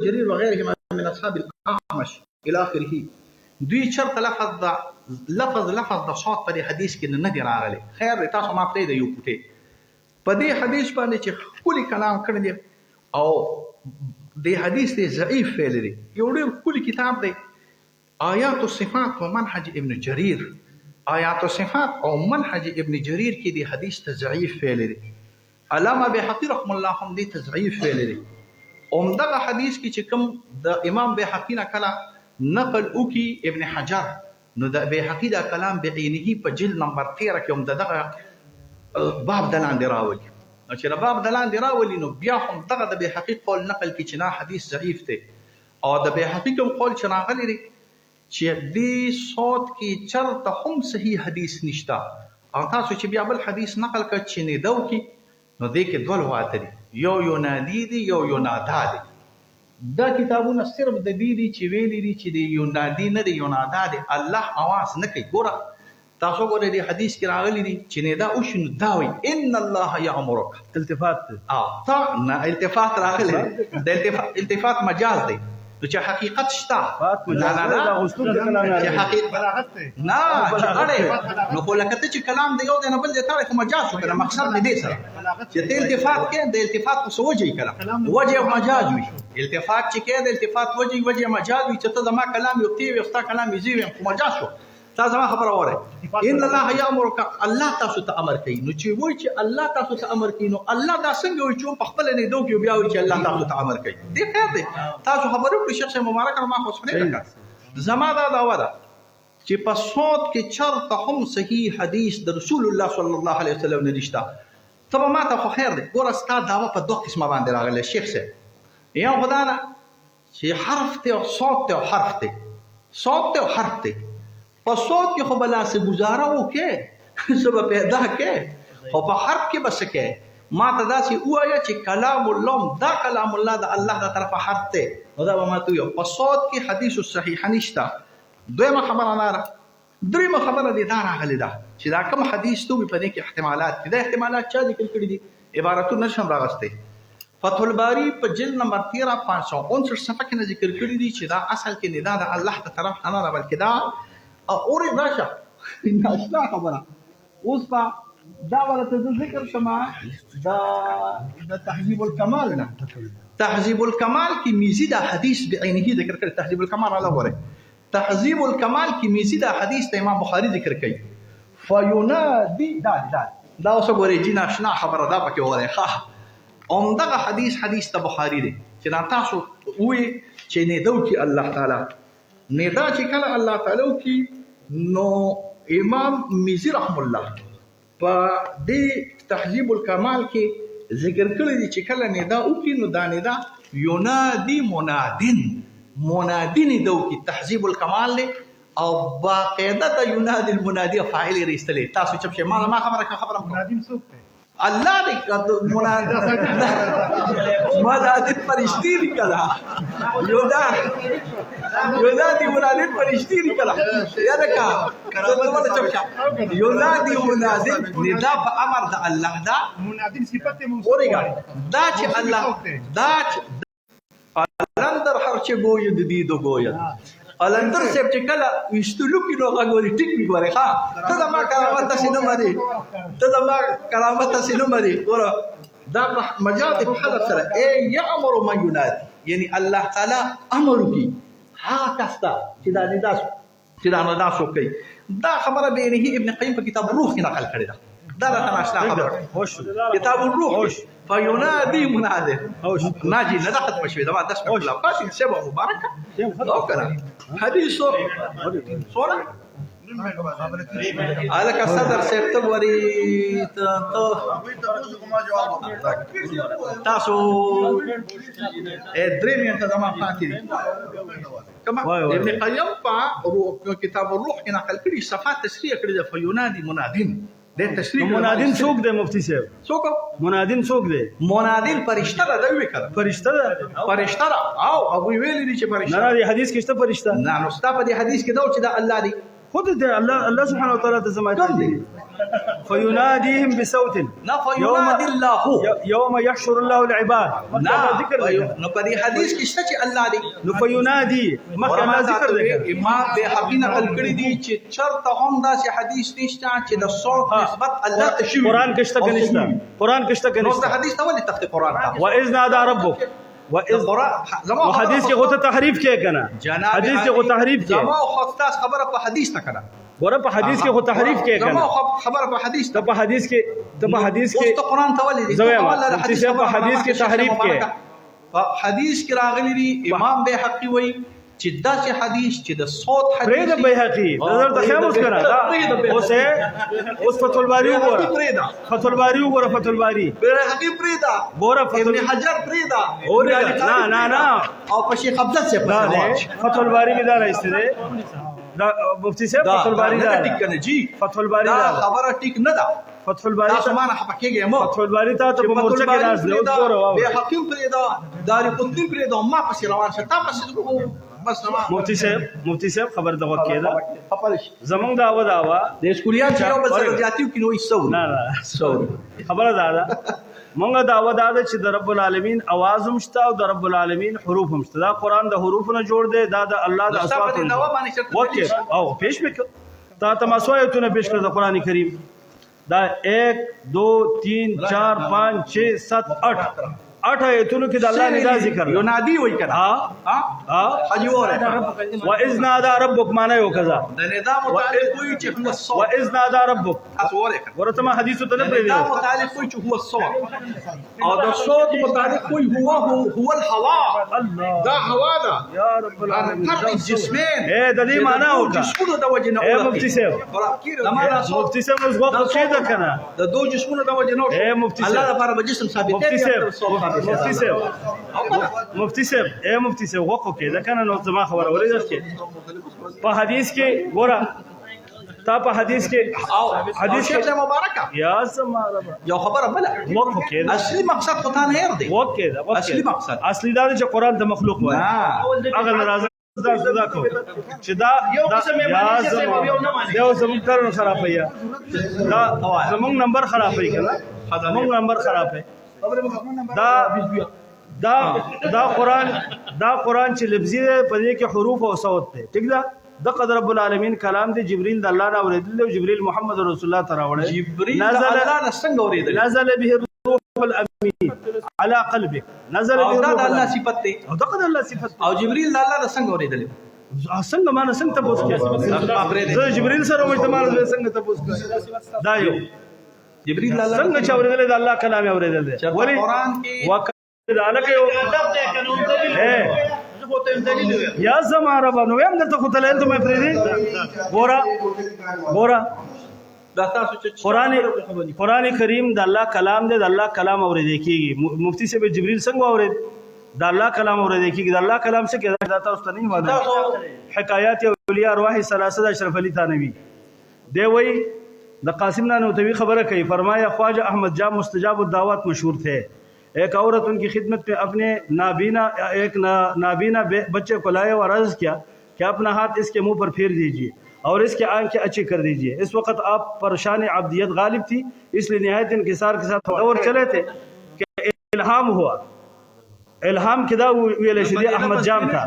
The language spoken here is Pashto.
جرير وغيرهما من اصحاب الاعمش الى اخره. دوی چرته لفظ د صوت په حدیث کې نه دی راغلی. خیر تاسو ما پرې د یو پټه په دې حدیث باندې چې کلی کلام کړی دی او د حدیث دی ضعیف فعل دی. یو ډېر کلی کتاب دی آیات الصفات و منهج ابن جریر. آیات الصفات او منهج ابن جریر کې دی حدیث ته ضعیف فعل دی. علامه بهقی رحم الله هم دی ته ضعیف فعل دی. دغه حدیث کې چې کوم د امام بهقی نه کله نقل وکي ابن حجر نو د بهقی دا کلام بعینه په جلد نمبر 13 کې هم دغه باب د لاندې راولي. چې د باب د لاندې راولي نو بیا هم دغه د بهقی قول نقل کې چې نه حدیث ضعیف دی او د بهقی کوم قول چې راغلی دی چې دې صوت کې چرته هم صحیح حدیث نشته او تاسو چې بیا بل حدیث نقل کړ چې نه دو کې نو دې کې دوه لغات دي یو یونادي دي یو یونادا دي. دا کتابونه صرف د دې دي چې ویلي دي چې د یونادي نه دی یونادا دی الله आवाज نه کوي. ګوره تاسو ګورئ د حدیث کې راغلي دي چې نه دا او شنو دا وي ان الله یامرک التفات تا نه التفات راغلي د التفات مجاز دی چې حقیقت شته نه چې حقیقت بلاغت دی نه چې نو خو لکه ته چې کلام دی یو دی نه بل دی تاریخ مجاز شو کنه مقصد دې سره چې ته التفات کې د التفات په سوجي کلام وجه مجاز وي. التفات چې کې د التفات وجه مجاز وي چې ته زما کلام یو تی وي ستا کلام یې زی مجاز شو. تاسو زما خبره وره ان الله یامرک الله تاسو ته امر کوي. نو چې وایي چې الله تاسو ته امر کوي نو الله دا څنګه وایي چې په خپل نه دوی بیا وایي چې الله تاسو ته امر کوي. دې خیر دی تاسو خبرو په شخص مبارک ما خو سره وکړه. زما دا دعوه ده چې په صوت کې چرته هم صحیح حدیث د رسول الله صلی الله علیه وسلم نه نشته. طبعا ما ته خو خیر دی. ګوره ستا دعوه په دوه قسمه باندې راغلی شیخ صاحب. یو خدا نه چې حرف ته او صوت ته او حرف ته صوت ته او حرف ته په صوت کې خو بلا سے گزاره وکې سبب پیدا کې خو په حرف کې بس کې ما ته دا چې وایا چې کلام الله دا کلام الله د الله د طرفه حرف ته نو دا ما ته یو په صوت کې حدیث صحیح نشته. دویمه خبره نه دریمه خبره دې دا راغلی ده چې دا کوم حدیث ته په دې کې احتمالات دي. دا احتمالات چا ذکر کړی دي عبارتونه نشم راغسته. فتح الباری په جلد نمبر 13 559 صفحه کې ذکر کړی دي چې دا اصل کې نه دا د الله تعالی طرف نه بلکې دا اوري راشه ناشنا خبره اوس په دا ولته ذکر شمه دا تهذیب الکمال نه تهذیب الکمال کی میزی دا حدیث بعینه ذکر کړ. تهذیب الکمال علا وره تهذیب الکمال کی میزی دا حدیث ته امام بخاری ذکر کړي فینادی دا اوس ګورې جی ناشنا خبره دا پکې وره ښه اومدغه حدیث ته بخاری دی چې تاسو وې چې نه دو کې الله تعالی ندا چې کله الله تعالی کی نو امام میزی رحم الله په دې تهذیب الکمال کې ذکر کړی دی چې کله ندا او کی نو دا ندا ینادی منادین دو کی تهذیب الکمال له او باقاعده د ینادی المنادی فاعل رسله. تاسو چې ما خبره منادین څوک دی الله دې منادین فرشتي دي کړه یونادی منادین فرشتي دي کړه یاده کا څه چوکا یونادی منادین ندا په امر د الله دا منادین صفت موصوفه دا چې الله دا قلندر هر چې ګوي د دې دو ګوي قلندر سپ چې کله وشتلو کې نو غوړي ټیک می غوړي ها ته د ما کرامت سينو مری ته د ما کرامت سينو مری ور دا مجاز په حدث سره اي يامر من ينادي یعنی الله تعالی امر کی ها کستا چې دا ندا شو کوي. دا خبره به نه ابن قیم په کتاب الروح کې نقل کړی ده. دا راته ناشنا خبره کتاب الروح فینادی منادی ناجی نه دا ختم شوی دا داس په خلاف قاسم سبا مبارکه او کړه حدیث سوره الک صدر سپتمبر وری تاسو درې منټه زما پاتې کما ابن قیم په کتاب الروح کې نقل کړي صفات تشریح کړي د فینادی منادین د تشریح منادین څوک دی مفتی صاحب څوک منادین څوک دی منادین فرشتہ ده وی کړه فرشتہ او ابو ویلی دي چې فرشتہ نه دی حدیث کې شته فرشتہ نه نو ستا په دې حدیث کې دا چې دا الله دی خود دی الله سبحانه وتعالى ته زما کوم دی فيناديهم بصوت نه فینادي الله يوم يحشر الله العباد نه ذکر دی نو په دې حدیث کې شته چې الله دی نو فينادي مخکې الله ذکر دی امام به حقی نقل کړی دی چې چرته هم داسې حدیث نشته چې د صوت نسبت الله ته شوی قرآن کې شته کنيشته قرآن کې شته نو کنيشته د حدیث ته ولې تخت قرآن ته واذ نادى ربك واذ وحديث کې غوته تحریف کې کنه حدیث کې غوته تحریف کې زما خو خاص خبره په حدیث ته کړه ګوره په حدیث کې غوته تحریف کې زما کنه خبره په حدیث ته په حدیث کې اوس ته قرآن ته ولې زویم په حدیث کې تحریف کې په حدیث کې راغلی دی امام بیهقي وایي چې داسې حدیث چې د صوت حدیث پرې د بیهقي نظر ته خیال اوس کنه اوس فتح الباری وګوره فتح الباری وګوره فتح الباری بیهقي پریدا ګوره ابن حجر پریدا نه او په شیخ عبدت سے فتح الباری می دا راځي دا مفتی صاحب فتح الباری دا ټیک کنه جی فتح الباری دا دا خبره ټیک نه ده فتح الباری تاسو ما نه پکېږئ مو فتح الباری ته په مورچه کې ناز دی اوس ګوره واو بیهقي پریدا داری قطنی پریدا ما پسې روان شه تا پسې بس مفتی صاحب خبر دغه کېده خبرش زمونږ داوا د اسکولیان چې یو بل سره زیاتیو کې نو ایسو نه خبره ده مونږ داوا ده چې د رب العالمین आवाज هم شته او د رب العالمین حروف هم شته دا قران د حروفونو جوړ دی دا د الله د اصوات وکي او پیش وکړه تا تماسویتونه پیش کړ د قران کریم دا 1 2 3 4 5 6 7 8 آیتونو کې د الله ندا ذکر ینادي وای کړه ها حجی وره واذ نادى ربك معنا یو کذا د ندا متعلق وای چې هو الصوت واذ نادى ربك اسوره ورته ما حدیث ته نه پرې ندا متعلق وای چې هو الصوت او د صوت متعلق وای هو الهواء الله دا هوا ده یا رب العالمین تحت الجسمين اے د دې معنا وکړه جسمونو د وجه نه اے مفتی صاحب مفتی صاحب اوس وخت څه ده کنه د دوه جسمونو د وجه نه اے مفتی صاحب الله لپاره به جسم ثابت مفتی صاحب اے مفتی صاحب وقو کې دا کنه نو زما خبره ولې درکې په حدیث کې ګوره تا په حدیث کې حدیث کې مبارکه یا سما رب یو خبره بل وقو کې اصلي مقصد خو ته نه دی وقو کې اصلي مقصد اصلي دا چې قران د مخلوق وایي هغه ناراضه دا کو چې دا یو زمون کارونه خرابوي دا زمون نمبر خرابوي کنه زمون نمبر خرابوي دا قران چې لفظي په دې کې حروف او صوت دی ٹھیک ده د قدر رب العالمین کلام دی جبريل د الله نه اوریدل او جبريل محمد رسول الله تراوړل جبريل الله نه څنګه اوریدل نزل به الروح الامين على قلبك نزل به الروح الله صفت دی او د قدر الله صفت او جبريل د الله نه څنګه اوریدل څنګه ما نه څنګه تاسو کې زه جبريل سره مجتمع څنګه تاسو دا یو جبريل الله څنګه چې اوریدل د الله کلام اوریدل دی ولی قران کې ذالک یو یا زما رب نو یم دلته خو تلل ته مې پرې دي ګورا دا تاسو چې قران کریم د الله کلام دی د الله کلام اوریدل کیږي مفتی صاحب جبريل څنګه اورید د الله کلام اوریدل کیږي د الله کلام څخه دا تاسو ته نه وایي حکایات اولیاء ارواح ثلاثه اشرف علی تھانوی دی وای د قاسم نانوتوی خبره کوي فرمایا خواجہ احمد جام مستجاب الدعوات مشهور تھے ایک عورت ان کی خدمت میں اپنے نابینا بچے کو لائے اور عرض کیا کہ اپنا ہاتھ اس کے منہ پر پھیر دیجئے اور اس کے آنکھیں اچھی کر دیجئے اس وقت آپ پر شان عبدیت غالب تھی اس لیے نہایت انکسار کے ساتھ دور چلے تھے کہ الہام ہوا الہام کدا ویل شدی احمد جام تھا